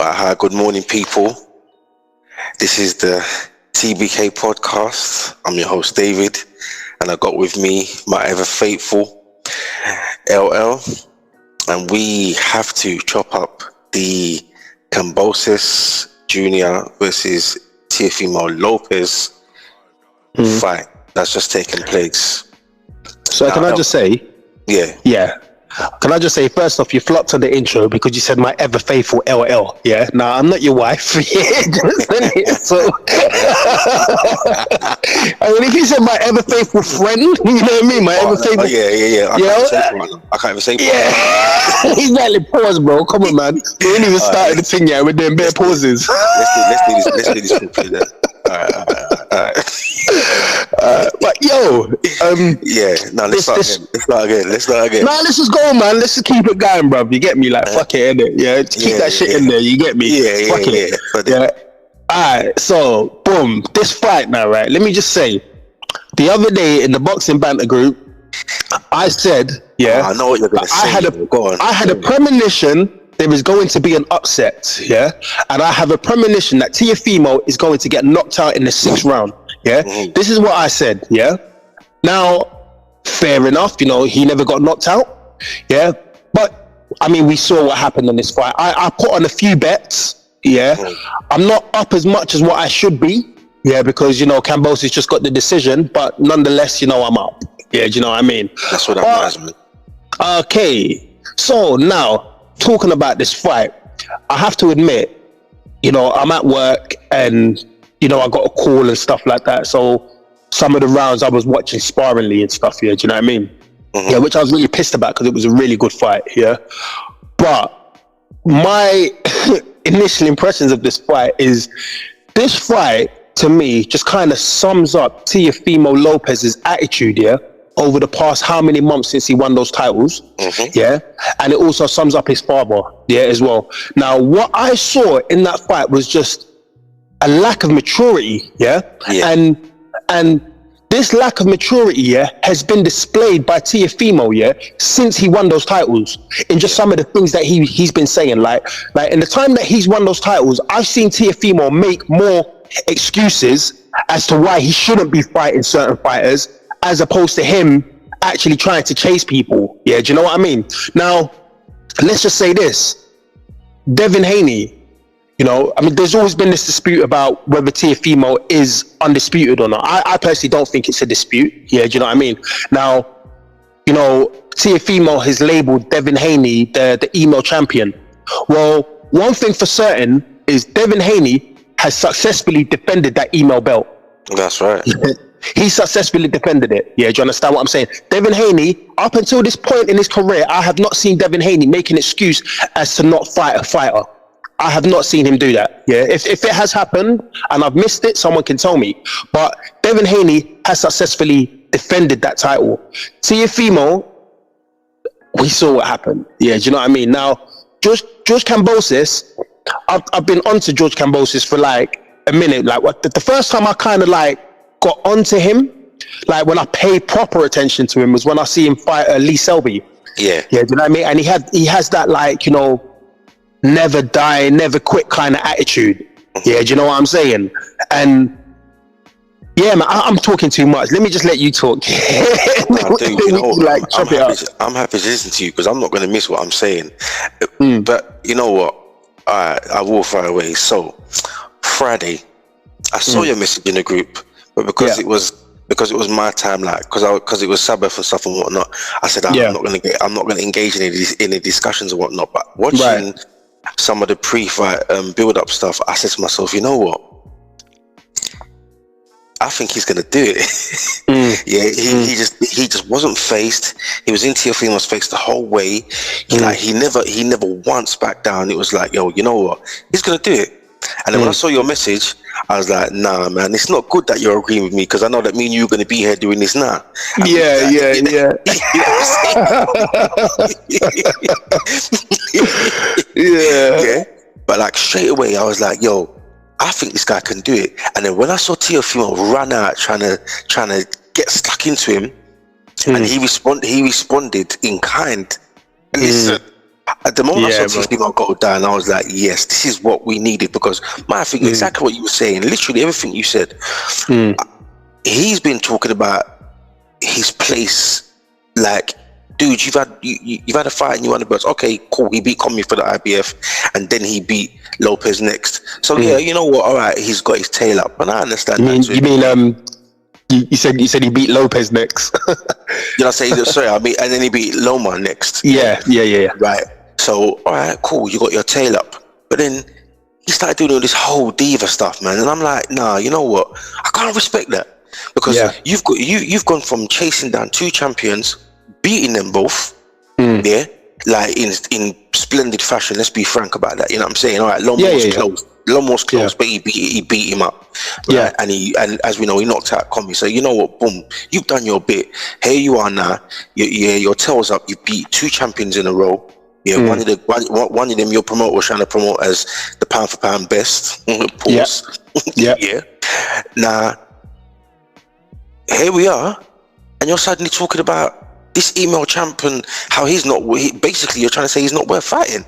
Hi, good morning, people. This is the TBK podcast. I'm your host, David, and I got with me my ever faithful LL, and we have to chop up the Kambosos Jr. versus teofimo Lopez fight that's just taken place. So now, can I just say? Yeah. Can I just say, first off, you flopped on the intro because you said my ever faithful LL. Yeah. Now I'm not your wife. So, I mean, if you said my ever faithful friend, you know what I mean? My ever faithful. Yeah. I can't even say. Yeah. Exactly. Pause, bro. Come on, man. We ain't even started the thing yet. We're doing bare pauses. Let's do this quickly then. All right. But yo, let's start again. Nah, let's just go, man. Let's just keep it going, bro. You get me? Like, fuck it, innit? Yeah, keep that shit in there. You get me? Fuck it. Yeah. Alright, so boom, this fight now, right? Let me just say, the other day in the boxing banter group, I said, I know what you're gonna say. I had a premonition there is going to be an upset, yeah, and I have a premonition that Teofimo is going to get knocked out in the 6th round. Yeah, This is what I said. Yeah, now fair enough, you know, he never got knocked out. Yeah, but I mean, we saw what happened in this fight. I put on a few bets. Yeah, I'm not up as much as what I should be. Yeah, because you know Kambosos just got the decision, but nonetheless, you know, I'm up. Yeah, do you know what I mean? That's what I'm asking. Okay, so now talking about this fight, I have to admit, you know, I'm at work and you know, I got a call and stuff like that. So some of the rounds I was watching sparingly and stuff, yeah, do you know what I mean? Yeah, which I was really pissed about because it was a really good fight, yeah. But my initial impressions of this fight is, this fight to me just kind of sums up Teofimo Lopez's attitude, yeah, over the past how many months since he won those titles, yeah, and it also sums up his father, yeah, as well. Now, what I saw in that fight was just a lack of maturity, and this lack of maturity, has been displayed by Teofimo, since he won those titles, in just some of the things that he's been saying. Like in the time that he's won those titles, I've seen Teofimo make more excuses as to why he shouldn't be fighting certain fighters, as opposed to him actually trying to chase people. Yeah, do you know what I mean? Now, let's just say this. Devin Haney, you know, I mean, there's always been this dispute about whether Teofimo is undisputed or not. I personally don't think it's a dispute. Yeah, do you know what I mean? Now, you know, Teofimo has labeled Devin Haney the email champion. Well, one thing for certain is Devin Haney has successfully defended that email belt. That's right. He successfully defended it. Yeah, do you understand what I'm saying? Devin Haney, up until this point in his career, I have not seen Devin Haney make an excuse as to not fight a fighter. I have not seen him do that. Yeah, if it has happened and I've missed it, someone can tell me. But Devin Haney has successfully defended that title. Teofimo, we saw what happened. Yeah, do you know what I mean? Now, George Kambosos, I've been onto George Kambosos for like a minute. Like the first time I kind of like got onto him, like when I paid proper attention to him, was when I see him fight Lee Selby. Yeah, do you know what I mean? And he has that, like, you know, never die, never quit kind of attitude. Yeah, do you know what I'm saying? And yeah, man, I'm talking too much. Let me just let you talk. I'm happy to listen to you because I'm not going to miss what I'm saying. But you know what? I will fire away. So Friday, I saw your message in the group, but because it was my time, like because it was Sabbath and stuff and whatnot, I said I'm not going to engage in any discussions and whatnot. But watching some of the pre-fight build-up stuff, I said to myself, you know what? I think he's gonna do it. He just wasn't faced. He was in Teofimo's face the whole way. He never once backed down. It was like, yo, you know what? He's gonna do it. And then when I saw your message, I was like, nah, man, it's not good that you're agreeing with me because I know that me and you are going to be here doing this now. Yeah. But like straight away, I was like, yo, I think this guy can do it. And then when I saw Teofimo run out trying to get stuck into him, and he responded in kind. Listen, At the moment I saw teofimo go down, I was like, yes, this is what we needed, because I think exactly what you were saying, literally everything you said. He's been talking about his place, like, dude, you've had a fight and you won the belts. Okay, cool. He beat Comey for the IBF, and then he beat Lopez next. So yeah, you know what? All right, he's got his tail up, and I understand that. You said he beat Lopez next. Did I say sorry? I mean, and then he beat Loma next. Yeah. Right. So all right, cool. You got your tail up, but then he started doing all this whole diva stuff, man, and I'm like, nah. You know what? I can't respect that, because you've gone from chasing down 2 champions, beating them both, like in splendid fashion. Let's be frank about that. You know what I'm saying? All right, Loma was close, but he beat him up. Right? And as we know, he knocked out Comey. So you know what? Boom, you've done your bit. Here you are now. Your tail's up. You beat 2 champions in a row. Yeah, one of them your promoter was trying to promote as the pound for pound best. Pause. Yeah. Now, here we are, and you're suddenly talking about this email champ and how he's not. Basically, you're trying to say he's not worth fighting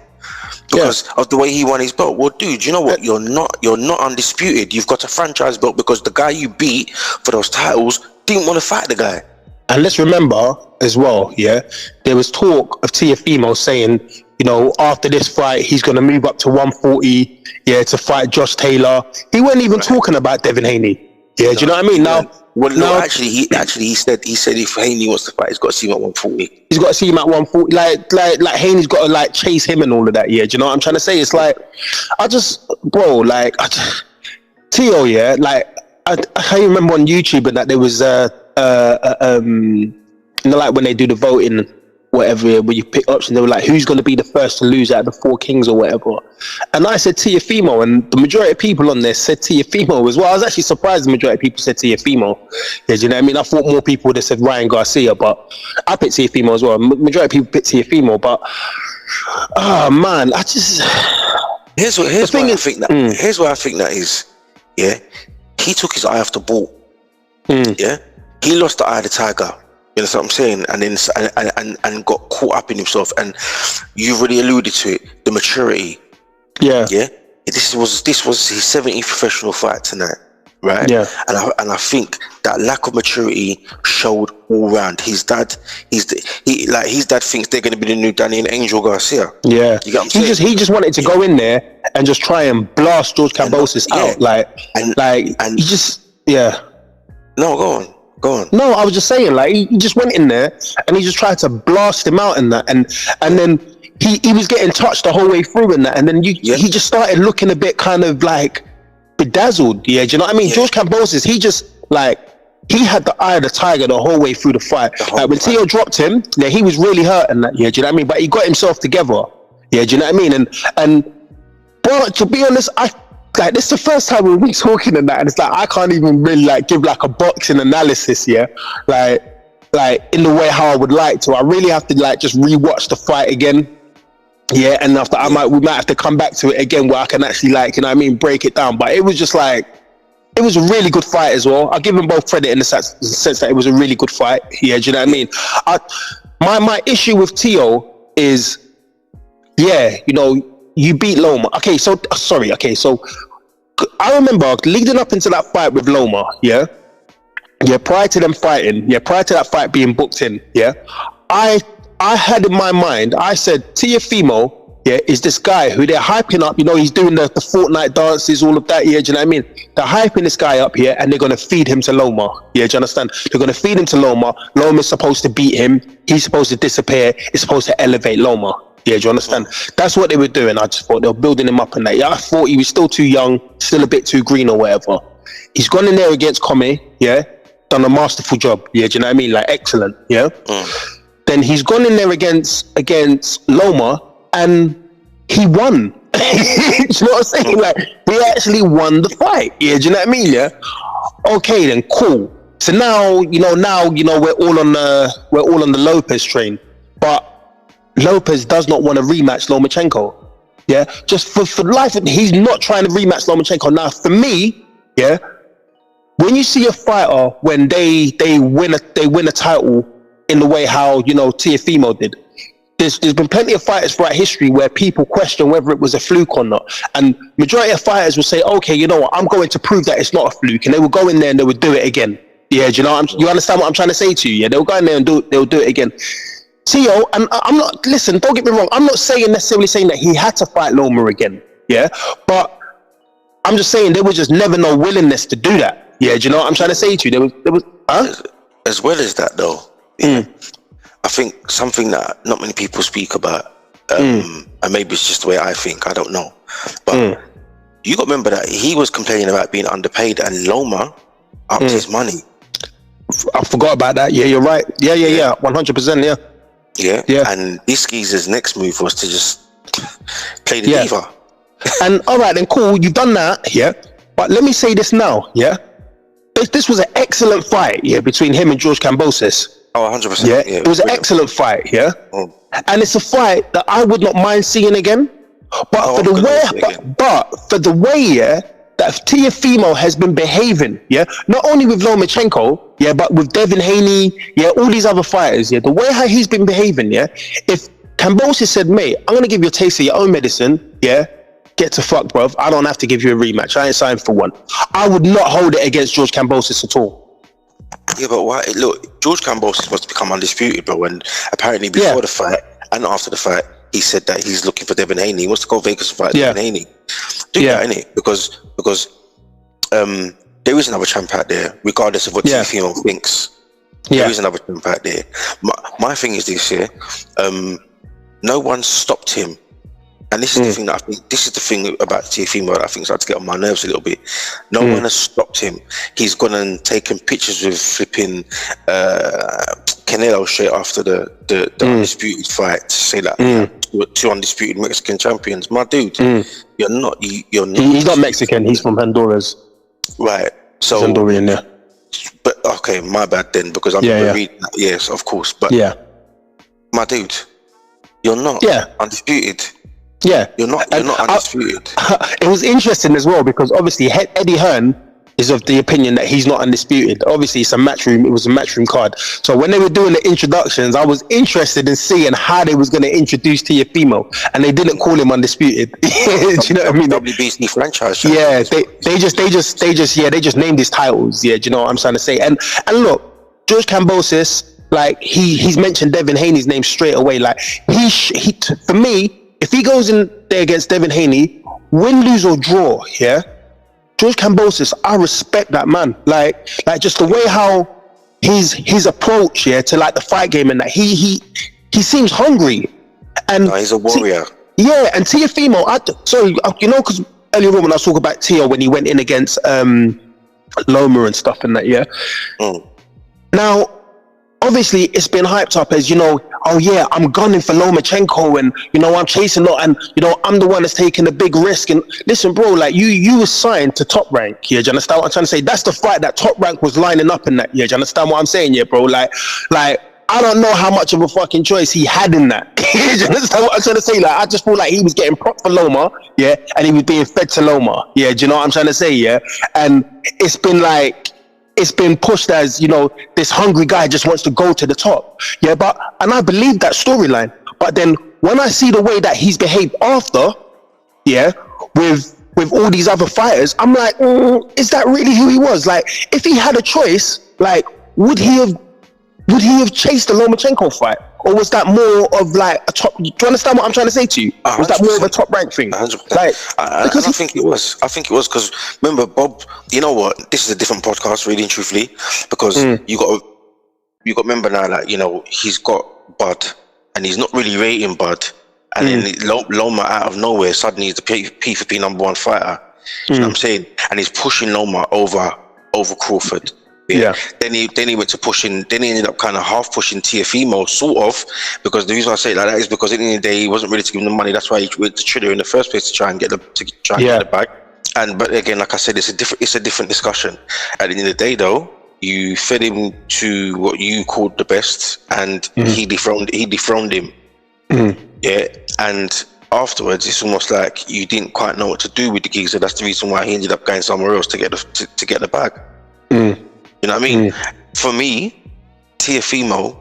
because of the way he won his belt. Well, dude, you know what? You're not undisputed. You've got a franchise belt because the guy you beat for those titles didn't want to fight the guy. And let's remember as well, there was talk of teofimo saying, you know, after this fight, he's going to move up to 140, to fight Josh Taylor. He wasn't even talking about Devin Haney. Yeah, do you know what I mean? Actually, he said if Haney wants to fight, he's got to see him at 140. He's got to see him at 140. Like Haney's got to like chase him and all of that. Yeah, do you know what I'm trying to say? It's like, Teo, I remember on YouTube and that there was like when they do the voting, whatever, where you pick options, they were like, who's going to be the first to lose out of the 4 kings or whatever. And I said teofimo, and the majority of people on there said teofimo as well. I was actually surprised the majority of people said teofimo. Yeah, do you know what I mean? I thought more people would have said Ryan Garcia, but I picked teofimo as well. Majority of people picked teofimo, but man, I just here's why I think that is. Yeah, he took his eye off the ball. Yeah, he lost the eye of the tiger. You know what I'm saying? And then and got caught up in himself. And you've really alluded to it, the maturity. Yeah. This was his 70th professional fight tonight, right? Yeah. And I think that lack of maturity showed all round. His dad thinks they're going to be the new Danny and Angel Garcia. Yeah. You get what I'm saying? He just wanted to go in there and just try and blast George Kambosos out. No, go on. No, I was just saying, like, he just went in there and he just tried to blast him out in that, and then he was getting touched the whole way through in that, and then he just started looking a bit kind of like bedazzled. Yeah, do you know what I mean? Yeah. George Kambosos, he just he had the eye of the tiger the whole way through the fight. When Teo dropped him, he was really hurting that. Yeah, do you know what I mean? But he got himself together. Yeah, do you know what I mean? And but to be honest, this is the first time we've been talking and that, and it's like I can't even really give a boxing analysis, like in the way how I would like to. I really have to just rewatch the fight again, and after we might have to come back to it again where I can actually break it down. But it was just it was a really good fight as well. I'll give them both credit in the sense that it was a really good fight. Yeah, do you know what I mean? My issue with Teo is, you beat Loma. Okay, so I remember leading up into that fight with Loma, prior to them fighting, prior to that fight being booked in, I had in my mind, I said, teofimo, is this guy who they're hyping up, he's doing the Fortnite dances, all of that, do you know what I mean? They're hyping this guy up here, and they're going to feed him to Loma, do you understand? They're going to feed him to Loma. Loma's supposed to beat him, he's supposed to disappear, it's supposed to elevate Loma. Yeah, do you understand? That's what they were doing. I just thought they were building him up and that. I thought he was still too young, still a bit too green or whatever. He's gone in there against Comey, done a masterful job. Yeah, do you know what I mean? Excellent, Then he's gone in there against Loma and he won. Do you know what I'm saying? He actually won the fight. Yeah, do you know what I mean? Yeah. Okay, then cool. So now we're all on the Lopez train, but Lopez does not want to rematch Lomachenko. Yeah, just for life, he's not trying to rematch Lomachenko. Now, for me, when you see a fighter when they win a title in the way how Teofimo did, there's been plenty of fighters throughout history where people question whether it was a fluke or not. And majority of fighters will say, okay, you know what, I'm going to prove that it's not a fluke. And they will go in there and they would do it again. Yeah, do you know you understand what I'm trying to say to you? Yeah, they'll go in there and they'll do it again. Teo, and I'm not, listen, don't get me wrong, I'm not necessarily saying that he had to fight Loma again. Yeah, but I'm just saying there was just never no willingness to do that. Yeah, do you know what I'm trying to say to you? There was As well as that though, I think something that not many people speak about, and maybe it's just the way I think, I don't know. But you got to remember that he was complaining about being underpaid, and Loma upped his money. I forgot about that. Yeah, you're right. Yeah. 100%. Yeah. And this geezer's next move was to just play the diva. And all right, then cool, you've done that. Yeah. But let me say this now. Yeah. This was an excellent fight. Yeah, between him and George Kambosos. Oh, 100%. Yeah. It was an excellent fight. Yeah. And it's a fight that I would not mind seeing again. But for the way, that Teofimo has been behaving, not only with Lomachenko, but with Devin Haney, all these other fighters, the way how he's been behaving, if Kambosos said, mate, I'm gonna give you a taste of your own medicine, get to fuck, bruv, I don't have to give you a rematch, I ain't signed for one. I would not hold it against George Kambosos at all. Yeah, but why? Look, George Kambosos must become undisputed, bro, and apparently before the fight and after the fight, he said that he's looking for Devin Haney. He wants to go Vegas to fight Devin Haney. Do that, innit? Because there is another champ out there, regardless of what Teofimo thinks. There is another champ out there. My thing is this year, no one stopped him. And this is the thing that I think, this is the thing about Teofimo that I think starts to get on my nerves a little bit. No one has stopped him. He's gone and taken pictures with flipping Canelo straight after the undisputed fight to say that two undisputed Mexican champions. My dude, you're not. He's not Mexican. He's from Honduras. Right. So he's Honduran, yeah. But okay, my bad then, because I'm reading that. Yes, of course. But my dude, you're not undisputed. Yeah, you're not undisputed. It was interesting as well because obviously Eddie Hearn is of the opinion that he's not undisputed. Obviously, it's a matchroom. It was a matchroom card. So when they were doing the introductions, I was interested in seeing how they was going to introduce Teofimo, and they didn't call him undisputed. Do you know what I mean? WBC franchise. Yeah, they just named his titles. Yeah, do you know what I'm trying to say? And look, George Kambosos, like he's mentioned Devin Haney's name straight away. Like he for me, if he goes in there against Devin Haney, win, lose or draw, George Kambosos, I respect that man. Like just the way how his approach, to like the fight game and that he seems hungry. And he's a warrior. And Teofimo, because earlier on when I was talking about Teo when he went in against Loma and stuff and that, Now, obviously, it's been hyped up as, I'm gunning for Lomachenko and, I'm chasing lot and, I'm the one that's taking a big risk. And listen, bro, like you were signed to Top Rank. Yeah, do you understand what I'm trying to say? That's the fight that Top Rank was lining up in that. Yeah, do you understand what I'm saying? Yeah, bro, like I don't know how much of a fucking choice he had in that. Do you understand what I'm trying to say? Like, I just feel like he was getting propped for Loma, and he was being fed to Loma. Yeah, do you know what I'm trying to say? And it's been pushed as, this hungry guy just wants to go to the top. And I believe that storyline. But then when I see the way that he's behaved after, with all these other fighters, I'm like, is that really who he was? Like, if he had a choice, like, would he have chased the Lomachenko fight? Or was that more of like a top? Do you understand what I'm trying to say to you? Was that more of a top rank thing? 100%. Like, because I think it was because remember, Bob. You know what? This is a different podcast, really and truthfully, because you got to remember now that he's got Bud, and he's not really rating Bud, and then Loma out of nowhere suddenly he's the P4P number one fighter. You know what I'm saying? And he's pushing Loma over Crawford. Then he went to pushing. Then he ended up kind of half pushing Teofimo, sort of, because the reason I say it like that is because at the end of the day he wasn't ready to give him the money. That's why he went to Triller in the first place to try and get the bag. But again, like I said, it's a different discussion. At the end of the day, though, you fed him to what you called the best, and he dethroned him. And afterwards, it's almost like you didn't quite know what to do with the geezer. That's the reason why he ended up going somewhere else to get the bag. You know what I mean? For me, Teofimo,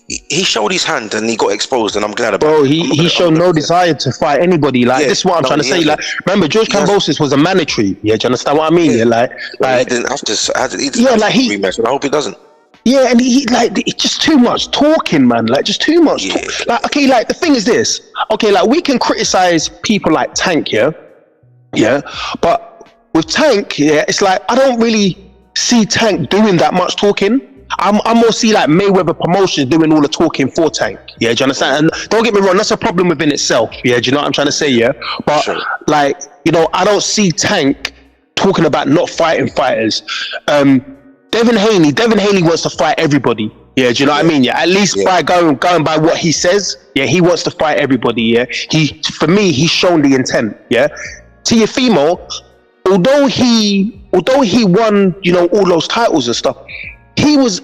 he showed his hand and he got exposed, and I'm glad about it. Bro, he showed no desire to fight anybody. Like, this is what I'm trying to say. Like, remember, George Kambosos was a mandatory. Yeah, do you understand what I mean? Yeah, like he didn't have to. Rematch, and I hope he doesn't. Yeah, and he like, it's just too much talking, man. Like, just too much. Like, okay, like, the thing is this. Okay, like, we can criticize people like Tank, yeah, but with Tank, yeah, it's like, I don't really see Tank doing that much talking. I'm more see like Mayweather Promotions doing all the talking for Tank. Yeah, do you understand? And don't get me wrong, that's a problem within itself. Yeah, do you know what I'm trying to say? Yeah, but like, you know, I don't see Tank talking about not fighting fighters. Devin Haney wants to fight everybody. Yeah, do you know what I mean? Yeah, at least by going by what he says. Yeah, he wants to fight everybody. Yeah, for me, he's shown the intent. Yeah, Teofimo, although he won, you know, all those titles and stuff, he was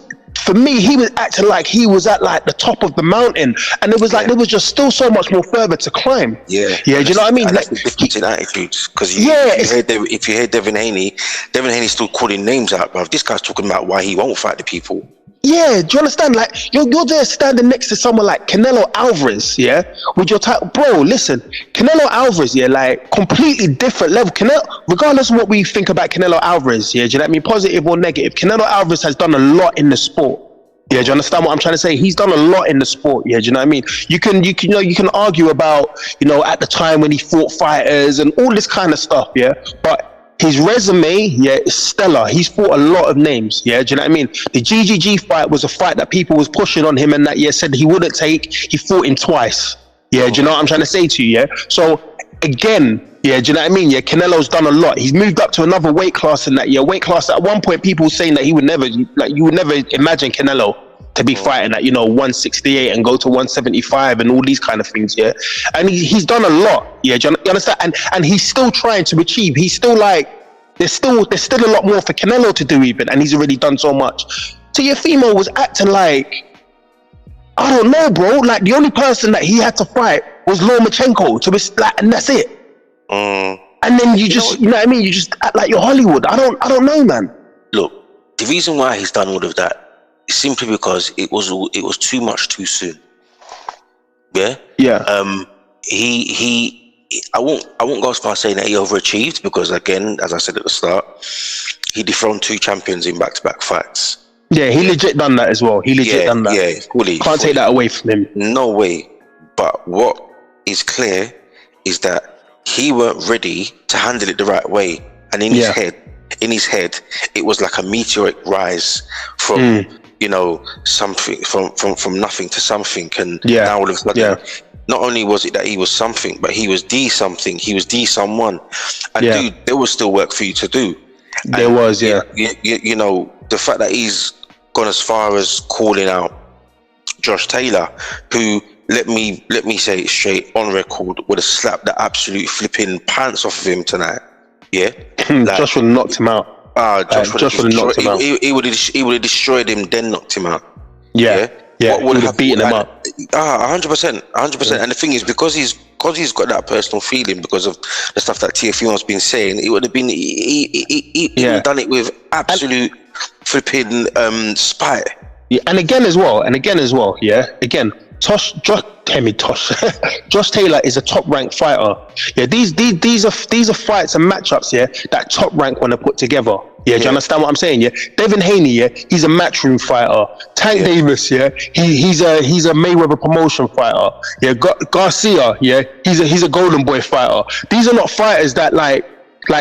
acting like he was at like the top of the mountain, and it was like there was just still so much more further to climb. Yeah, do you know what I mean? That's the difference in attitudes, because if you hear Devin Haney's still calling names out, bro. This guy's talking about why he won't fight the people. Yeah, do you understand? Like, you're there standing next to someone like Canelo Alvarez, yeah, with your title. Bro, listen, Canelo Alvarez, yeah, like, completely different level. Regardless of what we think about Canelo Alvarez, yeah, do you know what I mean? Positive or negative, Canelo Alvarez has done a lot in the sport. Yeah, do you understand what I'm trying to say? He's done a lot in the sport. Yeah, do you know what I mean? You can argue about, you know, at the time when he fought fighters and all this kind of stuff. Yeah, but his resume, yeah, is stellar. He's fought a lot of names. Yeah, do you know what I mean? The GGG fight was a fight that people was pushing on him and that said he wouldn't take. He fought him twice. Yeah, do you know what I'm trying to say to you? Yeah. So again, yeah, do you know what I mean? Yeah, Canelo's done a lot. He's moved up to another weight class in that. Yeah, weight class. At one point, people were saying that he would never, like, you would never imagine Canelo to be fighting at, you know, 168 and go to 175 and all these kind of things. Yeah, and he's done a lot. Yeah, do you understand? And he's still trying to achieve. He's still like, there's still a lot more for Canelo to do even, and he's already done so much. Teofimo was acting like, I don't know, bro. Like, the only person that he had to fight was Lomachenko to be like, and that's it. And then you know what I mean? You just act like you're Hollywood. I don't know, man. Look, the reason why he's done all of that is simply because it was too much too soon. Yeah. Yeah. I won't go as far as saying that he overachieved, because again, as I said at the start, he dethroned 2 champions in back-to-back fights. Yeah, he legit done that as well. He legit done that. Yeah, fully. Can't take that away from him. No way. But what is clear is that he weren't ready to handle it the right way, and in his head, it was like a meteoric rise from you know, something from nothing to something, and now all of a sudden, not only was it that he was something, but he was the something. He was the someone, and dude, there was still work for you to do. There was, you know, the fact that he's gone as far as calling out Josh Taylor, who, let me say it straight on record, would have slapped the absolute flipping pants off of him tonight. Yeah, like, Josh would have knocked him out. Josh would have knocked him out. He would have destroyed him, then knocked him out. Yeah. What would have beaten him up? 100%. And the thing is, because he's got that personal feeling because of the stuff that Teofimo's been saying, it would have been he would have done it with absolute flipping spite. Yeah, and again as well. Yeah, again, Josh Taylor is a top-ranked fighter. Yeah, these are fights and matchups, yeah, that Top Rank want to put together. Yeah, do you understand what I'm saying? Yeah, Devin Haney, yeah, he's a matchroom fighter. Tank Davis, yeah, he's a Mayweather promotion fighter. Yeah, Garcia, yeah, he's a Golden Boy fighter. These are not fighters that like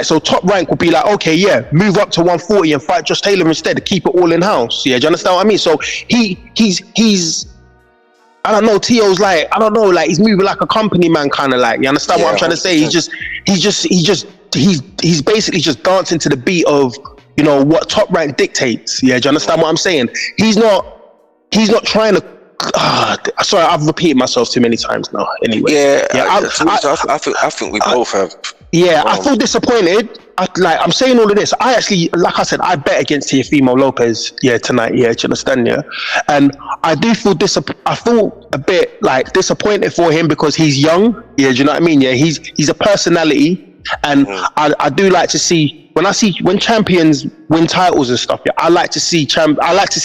so Top Rank would be like, okay, yeah, move up to 140 and fight Josh Taylor instead to keep it all in house. Yeah, do you understand what I mean? So he's I don't know, Tio's like, I don't know, like, he's moving like a company man, kind of like, you understand what I'm trying to say? He's basically just dancing to the beat of, you know, what Top Rank dictates. Yeah, do you understand what I'm saying? He's not trying to, sorry, I've repeated myself too many times now. Anyway. I think we both have. Yeah, I feel disappointed. I'm saying all of this. I actually, like I said, I bet against Teofimo Lopez, tonight, do you understand, and I do feel I feel a bit like disappointed for him because he's young, do you know what I mean, he's a personality, and I do like to see when champions win titles and stuff, yeah, I like to see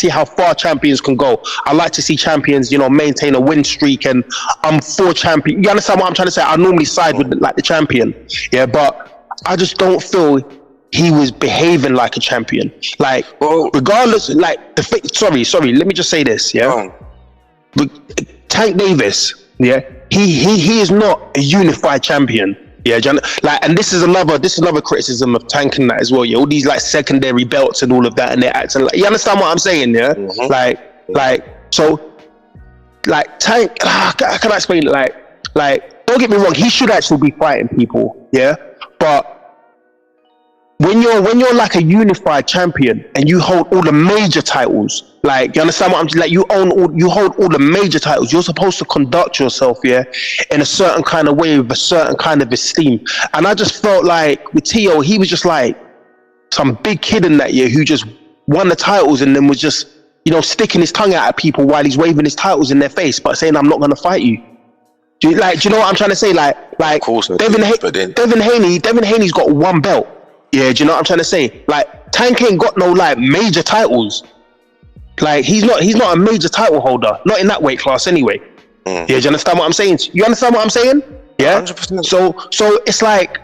how far champions can go. I like to see champions, you know, maintain a win streak, and I'm for champion. You understand what I'm trying to say? I normally side with like the champion, yeah, but I just don't feel he was behaving like a champion. Like, regardless, like sorry, let me just say this, yeah. Tank Davis, yeah, he is not a unified champion. Yeah, like, and this is another criticism of Tank and that as well. Yeah, all these like secondary belts and all of that, and they're acting like, you understand what I'm saying? Yeah, so Tank. Can I explain it? Like, don't get me wrong. He should actually be fighting people. Yeah, but when you're like a unified champion and you hold all the major titles, like, you understand what I'm like, you hold all the major titles, you're supposed to conduct yourself, yeah, in a certain kind of way with a certain kind of esteem. And I just felt like with Teo, he was just like some big kid in that year who just won the titles and then was just, you know, sticking his tongue out at people while he's waving his titles in their face, but saying, I'm not going to fight you. Do you know what I'm trying to say? Like Devin Haney's got one belt. Yeah, do you know what I'm trying to say? Like, Tank ain't got no like major titles. Like, he's not a major title holder, not in that weight class anyway. Yeah, do you understand what I'm saying? You understand what I'm saying? Yeah. 100%. So it's like,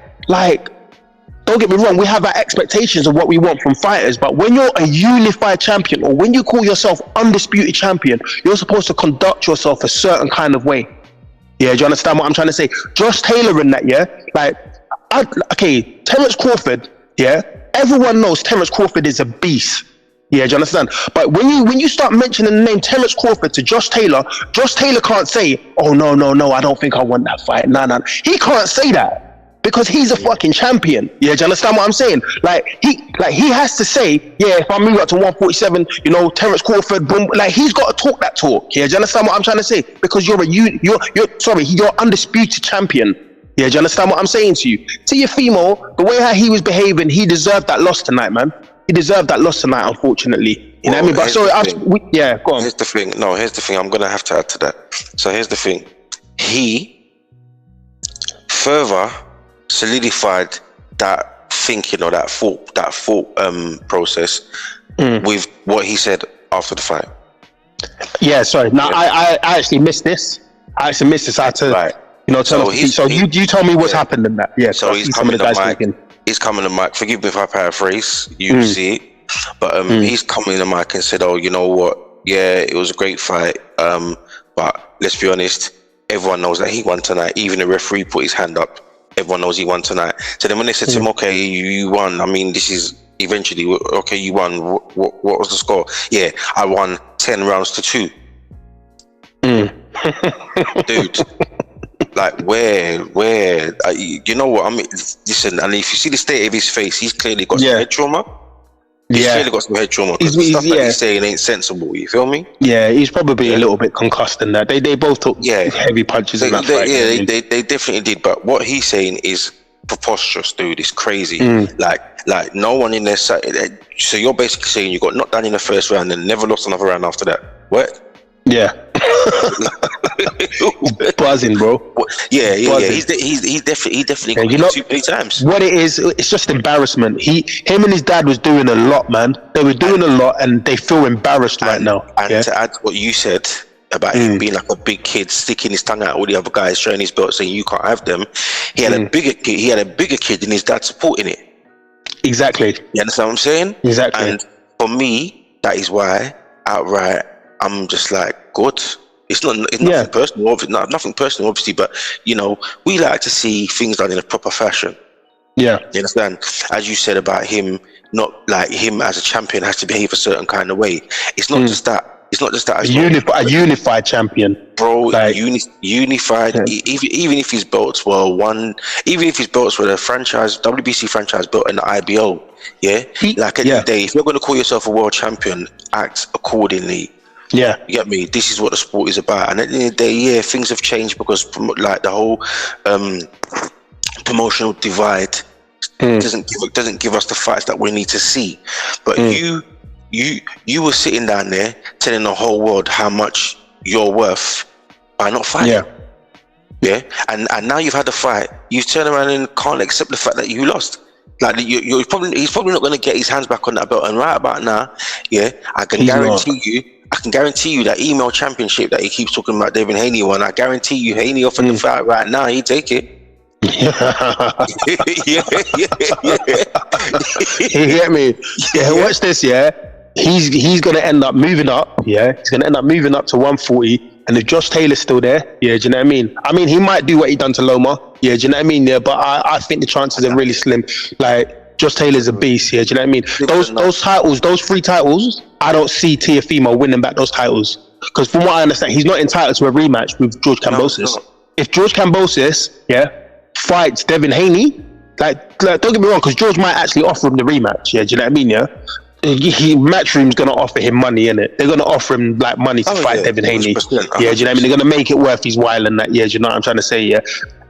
don't get me wrong, we have our expectations of what we want from fighters, but when you're a unified champion, or when you call yourself undisputed champion, you're supposed to conduct yourself a certain kind of way. Yeah, do you understand what I'm trying to say? Josh Taylor in that, yeah, like, Terence Crawford. Yeah, everyone knows Terence Crawford is a beast. Yeah, do you understand? But when you start mentioning the name Terence Crawford to Josh Taylor can't say, oh no, I don't think I want that fight. No. He can't say that because he's a fucking champion. Yeah, do you understand what I'm saying? Like he has to say, yeah, if I move up to 147, you know, Terence Crawford, boom, like he's got to talk that talk. Yeah, do you understand what I'm trying to say? Because you're undisputed champion. Yeah, do you understand what I'm saying to you? Teofimo, the way how he was behaving, he deserved that loss tonight, man. He deserved that loss tonight, unfortunately. You know what I mean? But sorry, go on. Here's the thing. I'm going to have to add to that. So here's the thing. He further solidified that thinking or that thought process with what he said after the fight. Yeah, sorry. Now, I actually missed this. I had to... Right. You know, you tell me what's happened in that. Yeah. So he's coming to mic. He's coming to mic. Forgive me if I paraphrase. You see it, but he's coming to mic and said, "Oh, you know what? Yeah, it was a great fight. But let's be honest. Everyone knows that he won tonight. Even the referee put his hand up. Everyone knows he won tonight. So then when they said to him, "Okay, you won. I mean, this is eventually okay. You won. What was the score? Yeah, I won 10 rounds to 2. Dude." Like where you know what I mean? Listen, and if you see the state of his face, he's clearly got some head trauma. He's clearly got some head trauma. Stuff that he's saying ain't sensible. You feel me? Yeah, he's probably a little bit concussed in that. They both took heavy punches in that fight. Yeah, they definitely did. But what he's saying is preposterous, dude. It's crazy. Like no one in their side. So you're basically saying you got knocked down in the first round and never lost another round after that. What? Yeah. Buzzing, bro. Yeah. He's definitely got it too many times. What it is, it's just embarrassment. Him and his dad was doing a lot, man. They were doing a lot, and they feel embarrassed right now. And to add what you said about him being like a big kid, sticking his tongue out at all the other guys, showing his belt, saying you can't have them. He had a bigger kid, and his dad supporting it. Exactly. You understand what I'm saying? Exactly. And for me, that is why outright I'm just like, good. It's nothing personal, nothing personal, obviously, but you know, we like to see things done in a proper fashion. Yeah, you understand? As you said about him, not like him as a champion has to behave a certain kind of way. It's not just that. It's not just that. A unified champion, bro. Like, unified. Yeah. Even if his belts were the franchise WBC franchise belt and the IBO, at the end of the day, if you're going to call yourself a world champion, act accordingly. Yeah, you get me. This is what the sport is about, and at the end of the day, things have changed because like the whole promotional divide doesn't give us the fights that we need to see. But you were sitting down there telling the whole world how much you're worth by not fighting. And now you've had the fight. You've turned around and can't accept the fact that you lost. Like he's probably not going to get his hands back on that belt. And right about now, yeah, I can guarantee you that email championship that he keeps talking about, Devin Haney won. I guarantee you, Haney offered the fight right now, he'd take it. You get me? Yeah, watch this. Yeah, he's gonna end up moving up. Yeah, he's gonna end up moving up to 140. And if Josh Taylor's still there, yeah, do you know what I mean? I mean, he might do what he done to Loma. Yeah, do you know what I mean? Yeah, but I think the chances are really slim. Like, Josh Taylor's a beast. Yeah, do you know what I mean? Those titles, those 3 titles, I don't see Teofimo winning back those titles. Because from what I understand, he's not entitled to a rematch with George Kambosos. No. If George Kambosos, fights Devin Haney, like don't get me wrong, because George might actually offer him the rematch. Yeah, do you know what I mean? Yeah. Matchroom's gonna offer him money, innit? They're gonna offer him like money to fight Devin Haney. Yeah, do you know what I mean? They're gonna make it worth his while and that. Yeah, do you know what I'm trying to say? Yeah,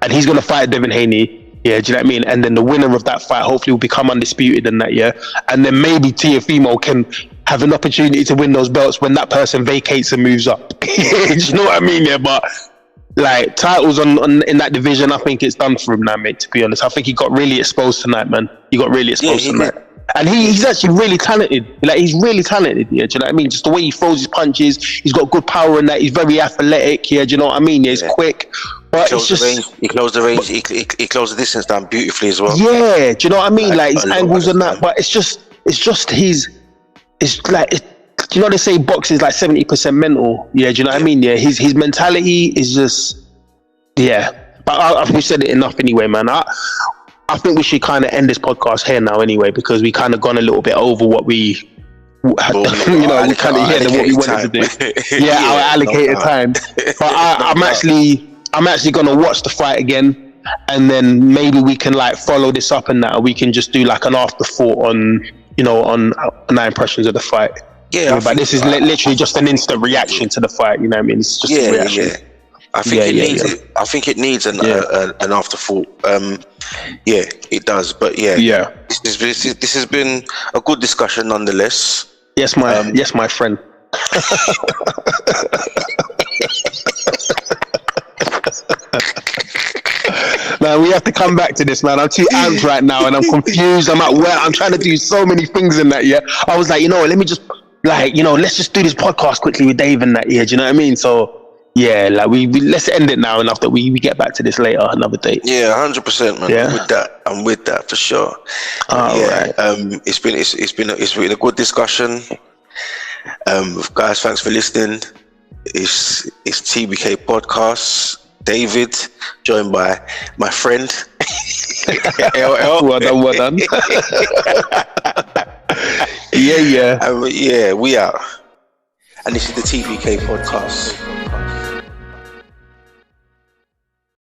and he's gonna fight Devin Haney. Yeah, do you know what I mean? And then the winner of that fight hopefully will become undisputed and that. Yeah, and then maybe Teofimo can have an opportunity to win those belts when that person vacates and moves up. Do you know what I mean? Yeah, but like titles on in that division, I think it's done for him now, mate. To be honest, I think he got really exposed tonight, man. He got really exposed tonight. And he's actually really talented. Like, he's really talented, yeah, do you know what I mean? Just the way he throws his punches, he's got good power in that, he's very athletic, yeah, do you know what I mean? Yeah, he's quick. But it's just... He closed the range, he closed the distance down beautifully as well. Yeah, do you know what I mean? Like his angles and that, but it's just you know they say boxing is like 70% mental, yeah, do you know what I mean? Yeah, his mentality is just, yeah. But I think we said it enough anyway, man. I think we should kind of end this podcast here now anyway, because we kind of gone a little bit over what we had, you know, we kind of what we wanted to do. Yeah, our allocated time. But I'm actually gonna watch the fight again, and then maybe we can like follow this up and that, or we can just do like an afterthought on, you know, on our impressions of the fight. Yeah, but this is literally just an instant reaction to the fight. You know what I mean? It's just a reaction. Yeah. I think I think it needs an afterthought. Yeah, it does. But yeah. This has been a good discussion nonetheless. Yes, my friend. Man, we have to come back to this, man. I'm too amped right now, and I'm confused. I'm at work. I'm trying to do so many things in that. Yeah, I was like, you know, let me just let's just do this podcast quickly with Dave and that. Yeah, do you know what I mean? So. Yeah, like we let's end it now, and after we get back to this later, another day. Yeah, 100%, man. Yeah? I'm with that for sure. Right. It's been a good discussion. Guys, thanks for listening. It's TBK Podcasts. David, joined by my friend LL. Well done. Yeah. Yeah, we out. And this is the TBK Podcast.